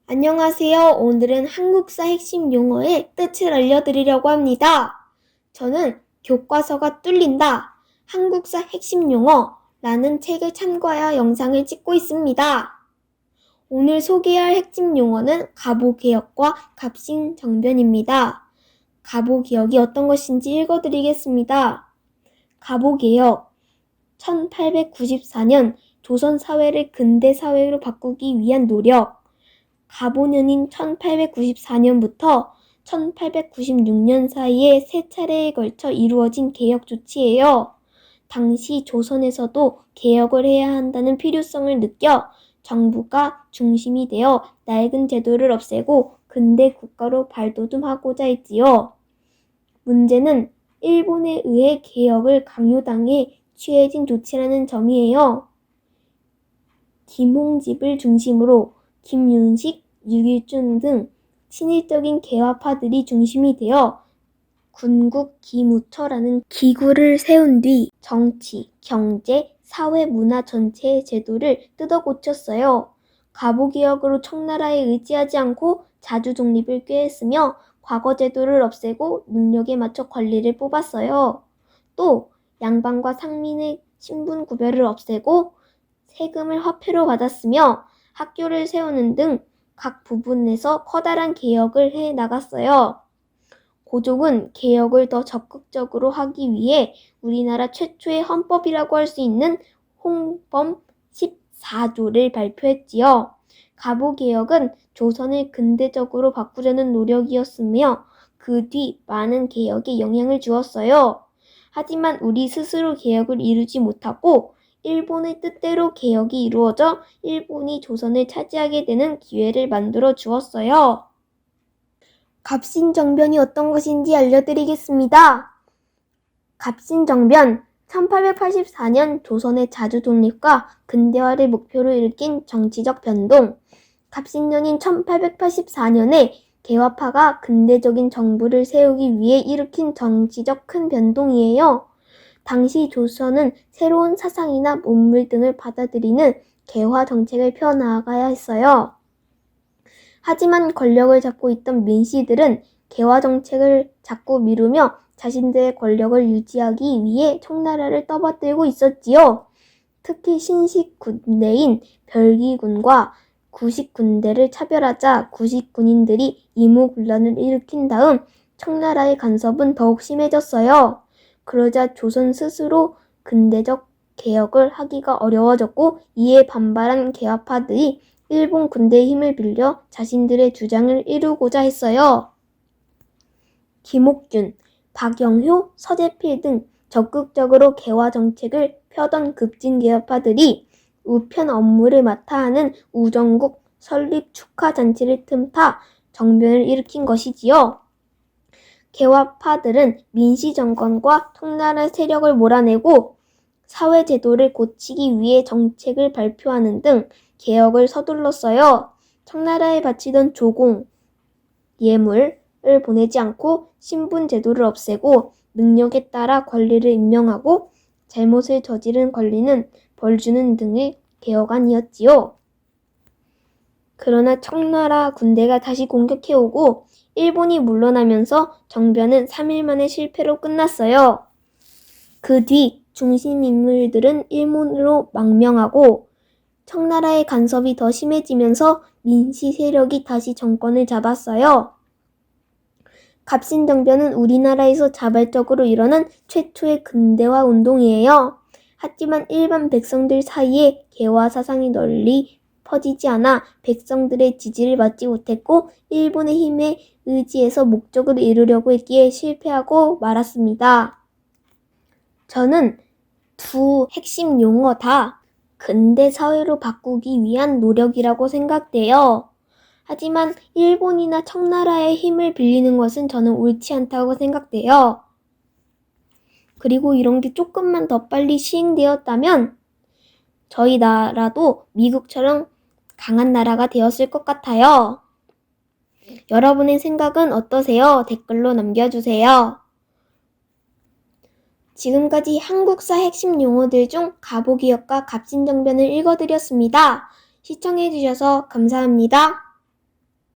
안녕하세요. 오늘은 한국사 핵심 용어의 뜻을 알려드리려고 합니다. 저는 교과서가 뚫린다. 한국사 핵심 용어라는 책을 참고하여 영상을 찍고 있습니다. 오늘 소개할 핵심 용어는 갑오개혁과 갑신정변입니다. 갑오개혁이 어떤 것인지 읽어드리겠습니다. 갑오개혁 1894년 조선 사회를 근대 사회로 바꾸기 위한 노력. 갑오년인 1894년부터 1896년 사이에 세 차례에 걸쳐 이루어진 개혁 조치예요. 당시 조선에서도 개혁을 해야 한다는 필요성을 느껴 정부가 중심이 되어 낡은 제도를 없애고 근대 국가로 발돋움하고자 했지요. 문제는 일본에 의해 개혁을 강요당해 취해진 조치라는 점이에요. 김홍집을 중심으로 김윤식, 유길준 등 친일적인 개화파들이 중심이 되어 군국기무처라는 기구를 세운 뒤 정치, 경제, 사회, 문화 전체의 제도를 뜯어 고쳤어요. 갑오개혁으로 청나라에 의지하지 않고 자주 독립을 꾀했으며 과거 제도를 없애고 능력에 맞춰 권리를 뽑았어요. 또 양반과 상민의 신분 구별을 없애고 세금을 화폐로 받았으며 학교를 세우는 등 각 부분에서 커다란 개혁을 해 나갔어요. 고종은 개혁을 더 적극적으로 하기 위해 우리나라 최초의 헌법이라고 할 수 있는 홍범 14조를 발표했지요. 갑오개혁은 조선을 근대적으로 바꾸려는 노력이었으며 그 뒤 많은 개혁에 영향을 주었어요. 하지만 우리 스스로 개혁을 이루지 못하고 일본의 뜻대로 개혁이 이루어져 일본이 조선을 차지하게 되는 기회를 만들어 주었어요. 갑신정변이 어떤 것인지 알려드리겠습니다. 갑신정변 1884년 조선의 자주 독립과 근대화를 목표로 일으킨 정치적 변동. 갑신년인 1884년에 개화파가 근대적인 정부를 세우기 위해 일으킨 정치적 큰 변동이에요. 당시 조선은 새로운 사상이나 문물 등을 받아들이는 개화 정책을 펴나가야 했어요. 하지만 권력을 잡고 있던 민씨들은 개화 정책을 자꾸 미루며 자신들의 권력을 유지하기 위해 청나라를 떠받들고 있었지요. 특히 신식 군대인 별기군과 구식 군대를 차별하자 구식 군인들이 이모군란을 일으킨 다음 청나라의 간섭은 더욱 심해졌어요. 그러자 조선 스스로 근대적 개혁을 하기가 어려워졌고 이에 반발한 개화파들이 일본 군대의 힘을 빌려 자신들의 주장을 이루고자 했어요. 김옥준, 박영효, 서재필 등 적극적으로 개화 정책을 펴던 급진 개화파들이 우편 업무를 맡아 하는 우정국 설립 축하 잔치를 틈타 정변을 일으킨 것이지요. 개화파들은 민씨 정권과 청나라 세력을 몰아내고 사회 제도를 고치기 위해 정책을 발표하는 등 개혁을 서둘렀어요. 청나라에 바치던 조공, 예물을 보내지 않고 신분 제도를 없애고 능력에 따라 관리를 임명하고 잘못을 저지른 관리는 벌 주는 등의 개혁안이었지요. 그러나 청나라 군대가 다시 공격해오고 일본이 물러나면서 정변은 3일 만에 실패로 끝났어요. 그 뒤 중심 인물들은 일본으로 망명하고 청나라의 간섭이 더 심해지면서 민씨 세력이 다시 정권을 잡았어요. 갑신정변은 우리나라에서 자발적으로 일어난 최초의 근대화 운동이에요. 하지만 일반 백성들 사이에 개화 사상이 널리 퍼지지 않아 백성들의 지지를 받지 못했고 일본의 힘에 의지해서 목적을 이루려고 했기에 실패하고 말았습니다. 저는 두 핵심 용어 다 근대 사회로 바꾸기 위한 노력이라고 생각돼요. 하지만 일본이나 청나라의 힘을 빌리는 것은 저는 옳지 않다고 생각돼요. 그리고 이런 게 조금만 더 빨리 시행되었다면 저희 나라도 미국처럼 강한 나라가 되었을 것 같아요. 여러분의 생각은 어떠세요? 댓글로 남겨주세요. 지금까지 한국사 핵심 용어들 중 갑오개혁과 갑신정변을 읽어드렸습니다. 시청해주셔서 감사합니다.